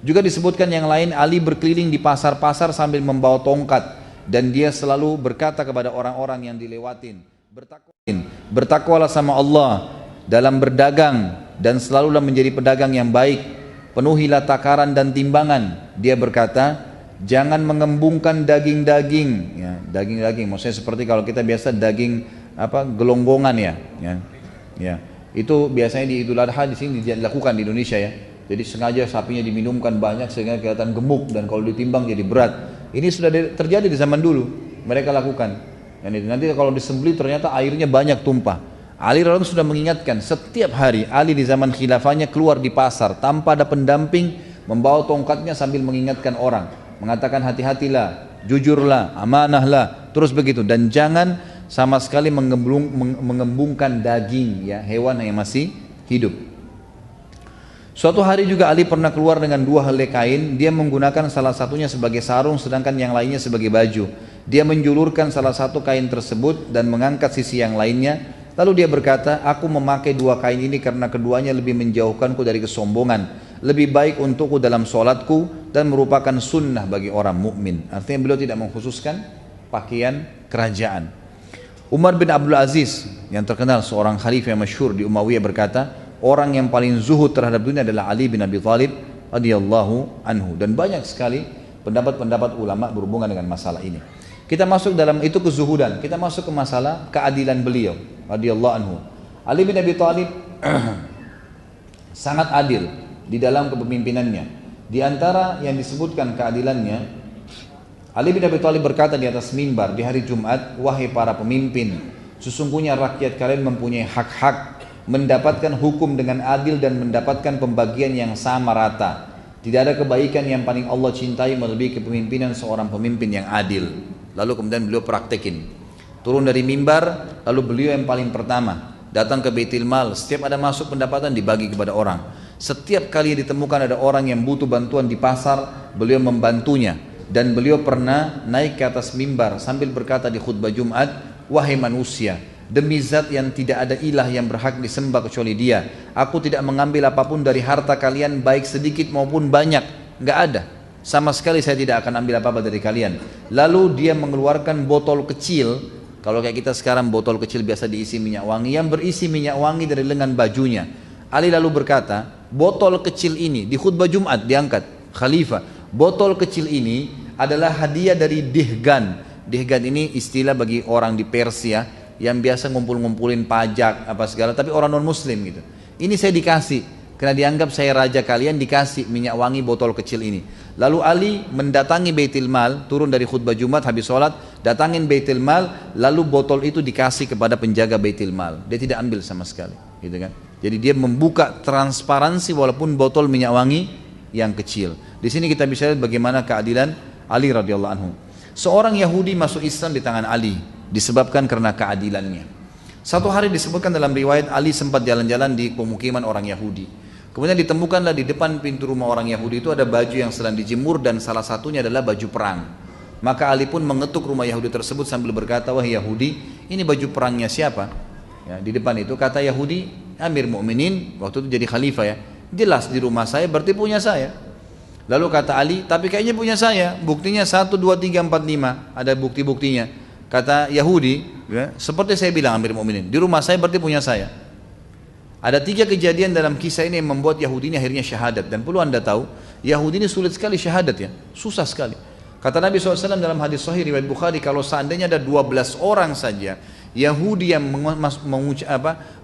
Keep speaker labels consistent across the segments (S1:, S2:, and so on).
S1: Juga disebutkan yang lain, Ali berkeliling di pasar-pasar sambil membawa tongkat, dan dia selalu berkata kepada orang-orang yang dilewatin, bertakwalah sama Allah dalam berdagang, dan selalulah menjadi pedagang yang baik, penuhilah takaran dan timbangan. Dia berkata, jangan mengembungkan daging-daging, ya, daging-daging maksudnya seperti kalau kita biasa daging gelonggongan ya, itu biasanya di Idul Adha di sini dilakukan di Indonesia ya. Jadi sengaja sapinya diminumkan banyak sehingga kelihatan gemuk, dan kalau ditimbang jadi berat. Ini sudah terjadi di zaman dulu, mereka lakukan. Nanti kalau disembelih ternyata airnya banyak tumpah. Ali radhiyallahu anhu sudah mengingatkan, setiap hari Ali di zaman khilafahnya keluar di pasar tanpa ada pendamping, membawa tongkatnya sambil mengingatkan orang, mengatakan hati-hatilah, jujurlah, amanahlah, terus begitu, dan jangan sama sekali mengembungkan daging ya, hewan yang masih hidup. Suatu hari juga Ali pernah keluar dengan 2 helai kain. Dia menggunakan salah satunya sebagai sarung, sedangkan yang lainnya sebagai baju. Dia menjulurkan salah satu kain tersebut dan mengangkat sisi yang lainnya. Lalu dia berkata, aku memakai 2 kain ini karena keduanya lebih menjauhkanku dari kesombongan, lebih baik untukku dalam sholatku, dan merupakan sunnah bagi orang mukmin. Artinya beliau tidak mengkhususkan pakaian kerajaan. Umar bin Abdul Aziz yang terkenal seorang khalifah yang masyhur di Umayyah berkata, orang yang paling zuhud terhadap dunia adalah Ali bin Abi Thalib radhiyallahu anhu. Dan banyak sekali pendapat-pendapat ulama berhubungan dengan masalah ini. Kita masuk dalam itu kezuhudan, kita masuk ke masalah keadilan beliau radhiyallahu anhu. Ali bin Abi Thalib sangat adil di dalam kepemimpinannya. Di antara yang disebutkan keadilannya, Ali bin Abi Thalib berkata di atas mimbar di hari Jumat, wahai para pemimpin, sesungguhnya rakyat kalian mempunyai hak-hak, mendapatkan hukum dengan adil dan mendapatkan pembagian yang sama rata. Tidak ada kebaikan yang paling Allah cintai melebihi kepemimpinan seorang pemimpin yang adil. Lalu kemudian beliau praktekin, turun dari mimbar, lalu beliau yang paling pertama datang ke Baitul Mal. Setiap ada masuk pendapatan dibagi kepada orang. Setiap kali ditemukan ada orang yang butuh bantuan di pasar, beliau membantunya. Dan beliau pernah naik ke atas mimbar sambil berkata di khutbah Jumat, wahai manusia, demi zat yang tidak ada ilah yang berhak disembah kecuali dia, aku tidak mengambil apapun dari harta kalian, baik sedikit maupun banyak, nggak ada, sama sekali saya tidak akan ambil apa-apa dari kalian. Lalu dia mengeluarkan botol kecil, kalau kayak kita sekarang botol kecil biasa diisi minyak wangi, yang berisi minyak wangi dari lengan bajunya. Ali lalu berkata, botol kecil ini, di khutbah Jumat diangkat, khalifah, botol kecil ini adalah hadiah dari Dihgan. Dihgan ini istilah bagi orang di Persia yang biasa ngumpul-ngumpulin pajak apa segala, tapi orang non muslim gitu. Ini saya dikasih karena dianggap saya raja kalian, dikasih minyak wangi botol kecil ini. Lalu Ali mendatangi Baitul Mal, turun dari khutbah Jumat habis sholat, datangin Baitul Mal, lalu botol itu dikasih kepada penjaga Baitul Mal. Dia tidak ambil sama sekali, gitu kan. Jadi dia membuka transparansi walaupun botol minyak wangi yang kecil. Di sini kita bisa lihat bagaimana keadilan Ali radhiyallahu anhu. Seorang Yahudi masuk Islam di tangan Ali disebabkan karena keadilannya. Satu hari disebutkan dalam riwayat, Ali sempat jalan-jalan di pemukiman orang Yahudi. Kemudian ditemukanlah di depan pintu rumah orang Yahudi itu ada baju yang sedang dijemur, dan salah satunya adalah baju perang. Maka Ali pun mengetuk rumah Yahudi tersebut sambil berkata, wahai Yahudi, ini baju perangnya siapa? Ya, di depan itu kata Yahudi, Amir Mukminin, waktu itu jadi khalifah ya, jelas di rumah saya berarti punya saya. Lalu kata Ali, tapi kayaknya punya saya, buktinya 1, 2, 3, 4, 5, ada bukti-buktinya. Kata Yahudi, ya, seperti saya bilang Amir Mukminin, di rumah saya berarti punya saya. Ada 3 kejadian dalam kisah ini yang membuat Yahudi ini akhirnya syahadat. Dan perlu anda tahu, Yahudi ini sulit sekali syahadat ya, susah sekali. Kata Nabi SAW dalam hadis sahih riwayat Bukhari, kalau seandainya ada 12 orang saja Yahudi yang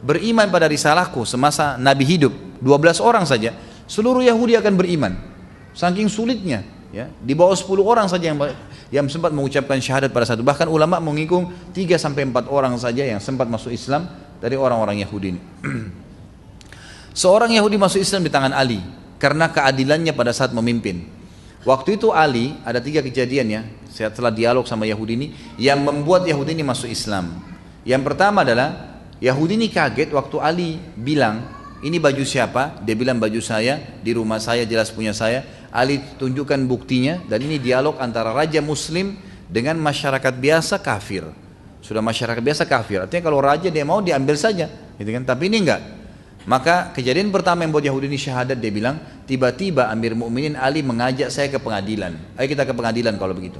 S1: beriman pada risalahku semasa Nabi hidup, 12 orang saja, seluruh Yahudi akan beriman. Saking sulitnya, ya, di bawah 10 orang saja yang sempat mengucapkan syahadat pada satu. Bahkan ulama menghitung 3-4 orang saja yang sempat masuk Islam dari orang-orang Yahudi ini. Seorang Yahudi masuk Islam di tangan Ali karena keadilannya pada saat memimpin. Waktu itu Ali, ada 3 kejadian ya, setelah dialog sama Yahudi ini yang membuat Yahudi ini masuk Islam. Yang pertama adalah Yahudi ini kaget waktu Ali bilang, ini baju siapa? Dia bilang baju saya, di rumah saya, jelas punya saya. Ali tunjukkan buktinya, dan ini dialog antara raja muslim dengan masyarakat biasa kafir. Sudah masyarakat biasa kafir, artinya kalau raja dia mau diambil saja, gitu kan? Tapi ini enggak. Maka kejadian pertama yang buat Yahudi ini syahadat, dia bilang, tiba-tiba Amir Mukminin Ali mengajak saya ke pengadilan. Ayo kita ke pengadilan kalau begitu.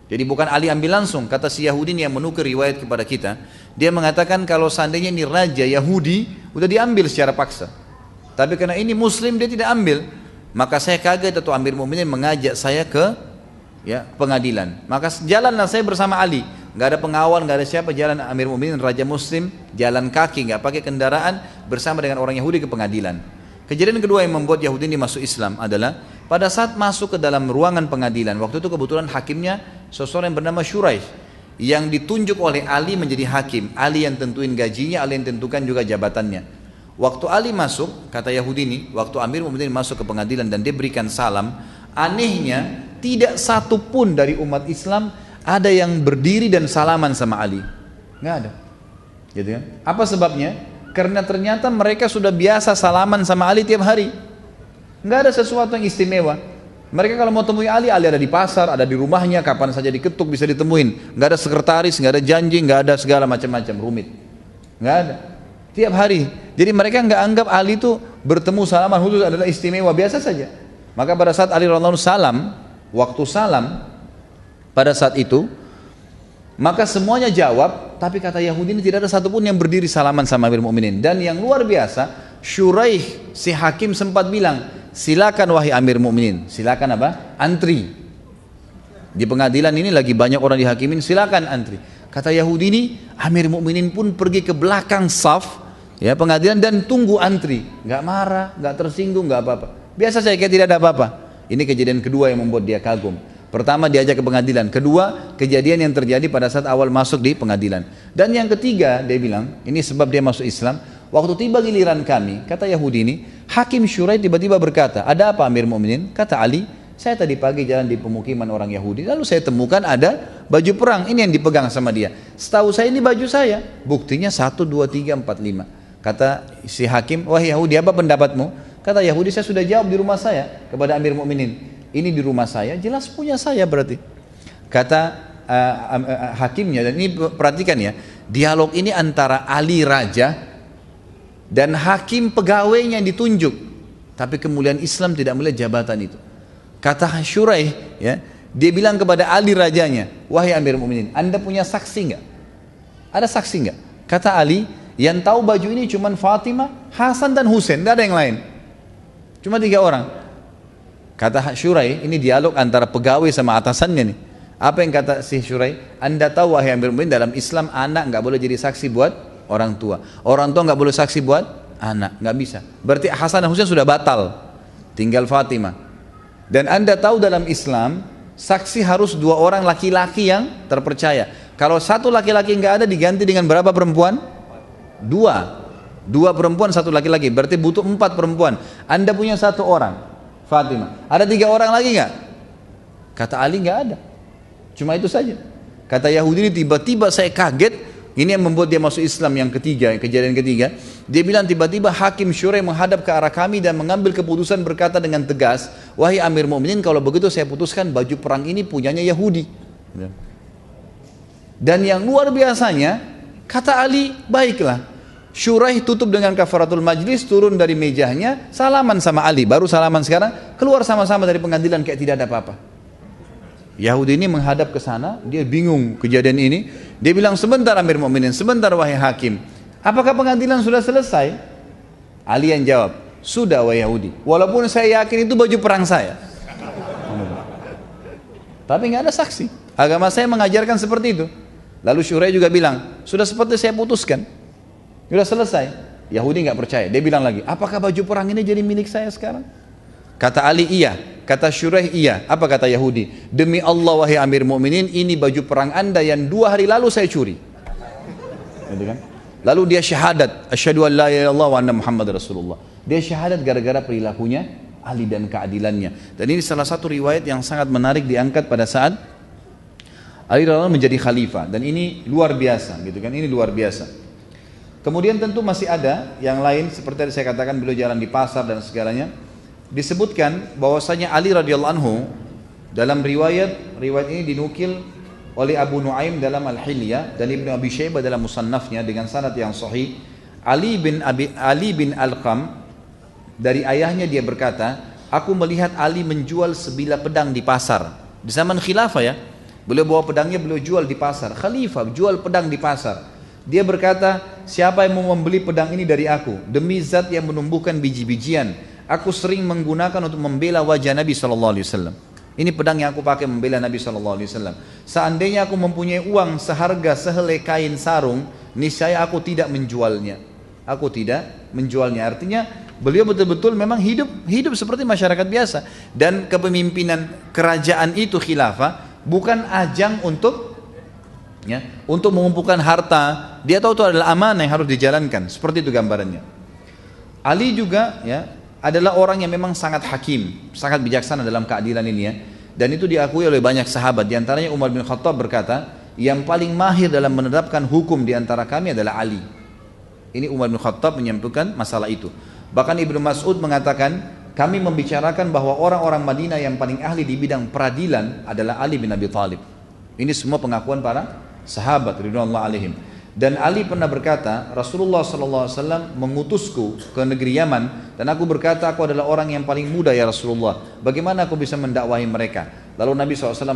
S1: Jadi bukan Ali ambil langsung, kata si Yahudi ini yang menukir riwayat kepada kita. Dia mengatakan kalau seandainya ini raja Yahudi, udah diambil secara paksa. Tapi karena ini Muslim dia tidak ambil. Maka saya kaget atau Amir Mukminin mengajak saya ke pengadilan. Maka jalanlah saya bersama Ali. Nggak ada pengawal, nggak ada siapa, jalan Amir Mukminin raja Muslim, jalan kaki, nggak pakai kendaraan, bersama dengan orang Yahudi ke pengadilan. Kejadian kedua yang membuat Yahudi ini masuk Islam adalah pada saat masuk ke dalam ruangan pengadilan. Waktu itu kebetulan hakimnya seseorang yang bernama Shuraih, yang ditunjuk oleh Ali menjadi hakim. Ali yang tentuin gajinya, Ali yang tentukan juga jabatannya. Waktu Ali masuk, kata Yahudi ini, waktu Amir Mukminin masuk ke pengadilan dan dia berikan salam, anehnya tidak satu pun dari umat Islam ada yang berdiri dan salaman sama Ali. Nggak ada. Gitu kan? Apa sebabnya? Karena ternyata mereka sudah biasa salaman sama Ali tiap hari. Nggak ada sesuatu yang istimewa. Mereka kalau mau temui Ali, Ali ada di pasar, ada di rumahnya, kapan saja diketuk bisa ditemuin. Nggak ada sekretaris, nggak ada janji, nggak ada segala macam-macam rumit. Nggak ada. Tiap hari. Jadi mereka nggak anggap Ali itu bertemu salaman khusus adalah istimewa, biasa saja. Maka pada saat Ali radhiyallahu anhu salam, waktu salam pada saat itu, maka semuanya jawab, tapi kata Yahudi ini tidak ada satupun yang berdiri salaman sama Amir Mukminin. Dan yang luar biasa, Shuraih si hakim sempat bilang, silakan wahai Amir Mukminin, silakan apa? Antri. Di pengadilan ini lagi banyak orang dihakimin, silakan antri. Kata Yahudi ini, Amir Mukminin pun pergi ke belakang saf pengadilan dan tunggu antri, nggak marah, nggak tersinggung, nggak apa-apa. Biasa saya kayak tidak ada apa-apa. Ini kejadian kedua yang membuat dia kagum. Pertama diajak ke pengadilan, kedua kejadian yang terjadi pada saat awal masuk di pengadilan. Dan yang ketiga dia bilang, ini sebab dia masuk Islam. Waktu tiba giliran kami, kata Yahudi ini, Hakim Shuraih tiba-tiba berkata, ada apa Amir Mukminin? Kata Ali, saya tadi pagi jalan di pemukiman orang Yahudi, lalu saya temukan ada baju perang, ini yang dipegang sama dia. Setahu saya ini baju saya, buktinya 1, 2, 3, 4, 5. Kata si hakim, wahai Yahudi apa pendapatmu? Kata Yahudi, saya sudah jawab di rumah saya kepada Amir Mukminin. Ini di rumah saya, jelas punya saya berarti. Kata hakimnya, dan ini perhatikan ya, dialog ini antara Ali raja dan hakim pegawainya yang ditunjuk. Tapi kemuliaan Islam tidak melihat jabatan itu. Kata Shuraih, dia bilang kepada Ali rajanya, wahai Amir Mukminin, Anda punya saksi nggak? Ada saksi nggak? Kata Ali, yang tahu baju ini cuma Fatimah, Hasan dan Husain, tidak ada yang lain. Cuma 3 orang. Kata Shuraih, ini dialog antara pegawai sama atasannya nih. Apa yang kata si Shuraih? Anda tahu wahai Amir Mukminin, dalam Islam anak nggak boleh jadi saksi buat orang tua. Orang tua nggak boleh saksi buat anak, nggak bisa. Berarti Hasan dan Husain sudah batal, tinggal Fatimah. Dan Anda tahu dalam Islam saksi harus 2 orang laki-laki yang terpercaya. Kalau 1 laki-laki nggak ada, diganti dengan berapa perempuan? 2 perempuan 1 laki-laki, berarti butuh 4 perempuan. Anda punya 1 orang, Fatimah. Ada 3 orang lagi nggak? Kata Ali nggak ada. Cuma itu saja. Kata Yahudi ini, tiba-tiba saya kaget. Ini yang membuat dia masuk Islam yang ketiga, kejadian ketiga. Dia bilang tiba-tiba Hakim Shuraih menghadap ke arah kami dan mengambil keputusan berkata dengan tegas, wahai Amir Mukminin, kalau begitu saya putuskan baju perang ini punyanya Yahudi. Dan yang luar biasanya, kata Ali, baiklah. Shuraih tutup dengan kafaratul majlis, turun dari mejanya, salaman sama Ali, baru salaman sekarang, keluar sama-sama dari pengadilan kayak tidak ada apa-apa. Yahudi ini menghadap ke sana, dia bingung kejadian ini. Dia bilang, sebentar Amir Mukminin, sebentar wahai hakim. Apakah pengadilan sudah selesai? Ali yang jawab, sudah wahai Yahudi. Walaupun saya yakin itu baju perang saya. Tapi nggak ada saksi. Agama saya mengajarkan seperti itu. Lalu Shuraih juga bilang, sudah seperti saya putuskan. Sudah selesai. Yahudi nggak percaya. Dia bilang lagi, apakah baju perang ini jadi milik saya sekarang? Kata Ali, iya. Kata Shuraih, iya. Apa kata Yahudi? Demi Allah wahai Amir Mukminin, ini baju perang Anda yang 2 hari lalu saya curi. Gitu kan? Lalu dia syahadat, asyhadu an la ilaha illallah wa anna Muhammad Rasulullah. Dia syahadat gara-gara perilakunya Ali dan keadilannya. Dan ini salah satu riwayat yang sangat menarik diangkat pada saat Ali radhiyallahu anhu menjadi khalifah. Dan ini luar biasa, gitu kan? Ini luar biasa. Kemudian tentu masih ada yang lain, seperti yang saya katakan, beliau jalan di pasar dan segalanya. Disebutkan bahwasanya Ali radhiyallahu anhu dalam riwayat ini dinukil oleh Abu Nuaim dalam Al-Hilyah dan Ibnu Abi Syaibah dalam Musannafnya dengan sanad yang sahih. Ali bin Alqam dari ayahnya dia berkata, aku melihat Ali menjual sebilah pedang di pasar. Di zaman khilafah ya, beliau bawa pedangnya, beliau jual di pasar. Khalifah jual pedang di pasar. Dia berkata, siapa yang mau membeli pedang ini dari aku? Demi zat yang menumbuhkan biji-bijian, aku sering menggunakan untuk membela wajah Nabi SAW. Ini pedang yang aku pakai membela Nabi SAW. Seandainya aku mempunyai uang seharga sehelai kain sarung, niscaya aku tidak menjualnya. Aku tidak menjualnya. Artinya beliau betul-betul memang hidup seperti masyarakat biasa. Dan kepemimpinan kerajaan itu khilafah bukan ajang untuk mengumpulkan harta. Dia tahu itu adalah amanah yang harus dijalankan. Seperti itu gambarannya. Ali juga adalah orang yang memang sangat hakim, sangat bijaksana dalam keadilan ini ya. Dan itu diakui oleh banyak sahabat. Di antaranya Umar bin Khattab berkata, yang paling mahir dalam menerapkan hukum di antara kami adalah Ali. Ini Umar bin Khattab menyampaikan masalah itu. Bahkan Ibnu Mas'ud mengatakan, kami membicarakan bahwa orang-orang Madinah yang paling ahli di bidang peradilan adalah Ali bin Abi Thalib. Ini semua pengakuan para sahabat ridwanullah alaihim. Dan Ali pernah berkata, Rasulullah SAW mengutusku ke negeri Yaman, dan aku berkata, aku adalah orang yang paling muda ya Rasulullah, bagaimana aku bisa mendakwahi mereka? Lalu Nabi SAW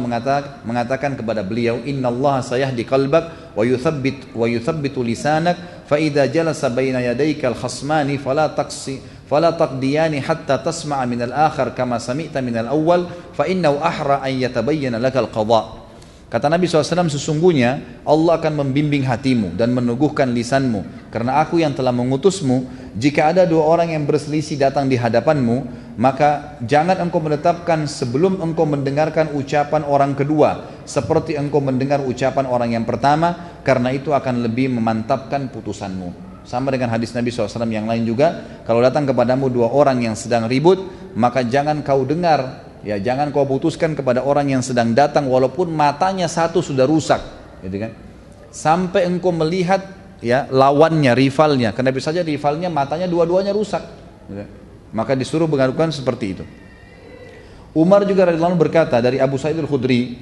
S1: mengatakan kepada beliau, innallaha sayahdi qalbak wa yuthabbitu lisanak, fa idza jalasa baina yadayka al-khasmani fala taqdiyani hatta tasma'a min al-akhar kama sami'ta min al-awwal, fa innahu ahra an yatabayyana lakal qada'. Kata Nabi SAW, sesungguhnya Allah akan membimbing hatimu dan meneguhkan lisanmu, karena aku yang telah mengutusmu. Jika ada dua orang yang berselisih datang di hadapanmu, maka jangan engkau menetapkan sebelum engkau mendengarkan ucapan orang kedua seperti engkau mendengar ucapan orang yang pertama, karena itu akan lebih memantapkan putusanmu. Sama dengan hadis Nabi SAW yang lain juga, kalau datang kepadamu dua orang yang sedang ribut, maka jangan kau dengar, jangan kau putuskan kepada orang yang sedang datang walaupun matanya satu sudah rusak, gitu kan? Sampai engkau melihat lawannya, rivalnya. Karena bisa saja rivalnya matanya dua-duanya rusak, gitu. Maka disuruh mengadukan seperti itu. Umar juga radhiyallahu anhu berkata dari Abu Sa'id al-Khudri,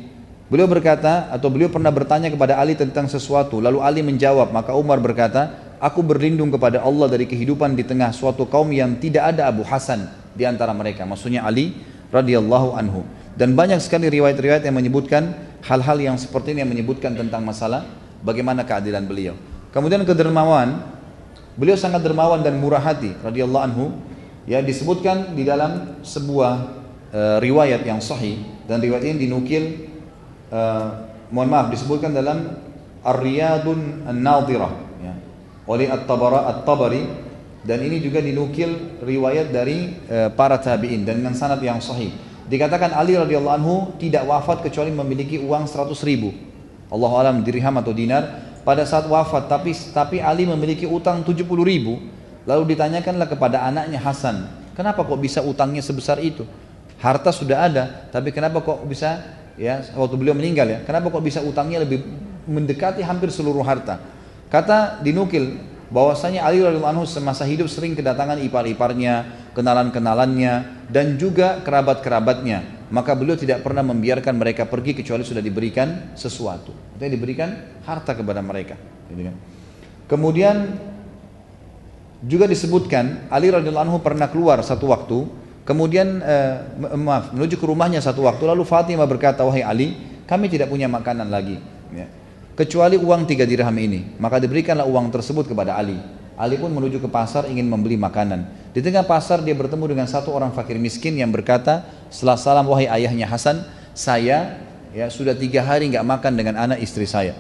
S1: beliau berkata, atau beliau pernah bertanya kepada Ali tentang sesuatu, lalu Ali menjawab, maka Umar berkata, aku berlindung kepada Allah dari kehidupan di tengah suatu kaum yang tidak ada Abu Hasan di antara mereka. Maksudnya Ali radhiyallahu anhu. Dan banyak sekali riwayat-riwayat yang menyebutkan hal-hal yang seperti ini, yang menyebutkan tentang masalah bagaimana keadilan beliau. Kemudian kedermawan, beliau sangat dermawan dan murah hati radhiyallahu anhu. Disebutkan di dalam sebuah riwayat yang sahih, dan riwayat ini dinukil disebutkan dalam Ar-Riyadun An-Nadhirah oleh At-Tabari, dan ini juga dinukil riwayat dari para tabi'in dan dengan sanad yang sahih. Dikatakan Ali radhiyallahu anhu tidak wafat kecuali memiliki uang 100.000, Allahu alam dirham atau dinar pada saat wafat, tapi Ali memiliki utang 70.000. Lalu ditanyakanlah kepada anaknya Hasan, kenapa kok bisa utangnya sebesar itu? Harta sudah ada, tapi kenapa kok bisa waktu beliau meninggal kenapa kok bisa utangnya lebih mendekati hampir seluruh harta? Kata dinukil bahwasanya Ali radhiyallahu anhu semasa hidup sering kedatangan ipar-iparnya, kenalan-kenalannya, dan juga kerabat-kerabatnya. Maka beliau tidak pernah membiarkan mereka pergi kecuali sudah diberikan sesuatu, artinya diberikan harta kepada mereka. Kemudian juga disebutkan Ali radhiyallahu anhu pernah keluar satu waktu, kemudian menuju ke rumahnya satu waktu, lalu Fatimah berkata, wahai Ali, kami tidak punya makanan lagi, kecuali uang 3 dirham ini. Maka diberikanlah uang tersebut kepada Ali. Ali pun menuju ke pasar ingin membeli makanan. Di tengah pasar dia bertemu dengan satu orang fakir miskin yang berkata setelah salam, wahai ayahnya Hasan, saya sudah 3 hari nggak makan dengan anak istri saya,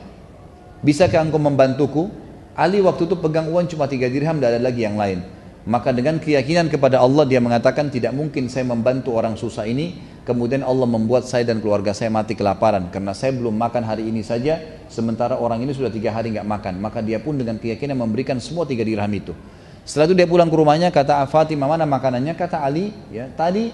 S1: bisakah engkau membantuku? Ali waktu itu pegang uang cuma 3 dirham, tidak ada lagi yang lain. Maka dengan keyakinan kepada Allah dia mengatakan, tidak mungkin saya membantu orang susah ini kemudian Allah membuat saya dan keluarga saya mati kelaparan, karena saya belum makan hari ini saja sementara orang ini sudah 3 hari nggak makan. Maka dia pun dengan keyakinan memberikan semua 3 dirham itu. Setelah itu dia pulang ke rumahnya, kata Fatimah, mana makanannya? Kata Ali, tadi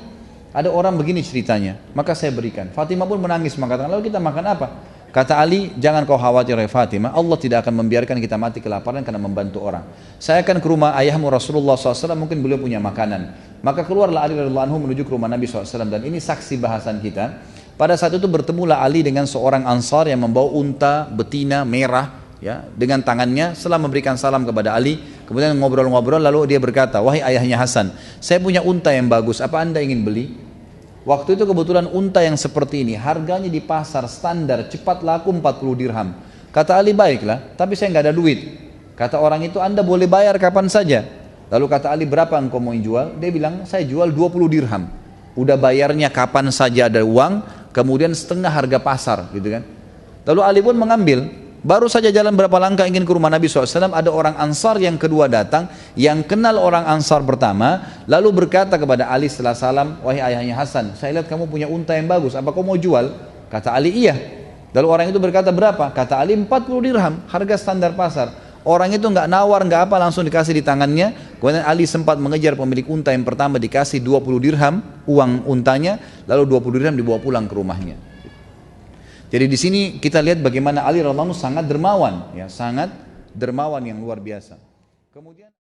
S1: ada orang begini ceritanya, maka saya berikan. Fatimah pun menangis mengatakan, lalu kita makan apa? Kata Ali, jangan kau khawatir ya Fatimah, Allah tidak akan membiarkan kita mati kelaparan karena membantu orang. Saya akan ke rumah ayahmu Rasulullah SAW, mungkin beliau punya makanan. Maka keluarlah Ali radhiyallahu anhu menuju ke rumah Nabi SAW, dan ini saksi bahasan kita. Pada saat itu bertemulah Ali dengan seorang Ansar yang membawa unta betina merah, dengan tangannya. Setelah memberikan salam kepada Ali, Kemudian ngobrol-ngobrol lalu dia berkata, wahai ayahnya Hasan, saya punya unta yang bagus, apa anda ingin beli? Waktu itu kebetulan unta yang seperti ini harganya di pasar standar cepat laku 40 dirham. Kata Ali, baiklah, tapi saya nggak ada duit. Kata orang itu, anda boleh bayar kapan saja. Lalu kata Ali, berapa engkau mau jual? Dia bilang, saya jual 20 dirham. Udah bayarnya kapan saja ada uang, kemudian setengah harga pasar gitu kan. Lalu Ali pun mengambil. Baru saja jalan berapa langkah ingin ke rumah Nabi SAW, ada orang Ansar yang kedua datang, yang kenal orang Ansar pertama, lalu berkata kepada Ali setelah salam, wahai ayahnya Hasan, saya lihat kamu punya unta yang bagus, apa kau mau jual? Kata Ali, iya. Lalu orang itu berkata, berapa? Kata Ali, 40 dirham, harga standar pasar. Orang itu nggak nawar, nggak apa, langsung dikasih di tangannya. Kemudian Ali sempat mengejar pemilik unta yang pertama, dikasih 20 dirham uang untanya, lalu 20 dirham dibawa pulang ke rumahnya. Jadi di sini kita lihat bagaimana Ali radhiyallahu anhu sangat dermawan, ya, sangat dermawan yang luar biasa. Kemudian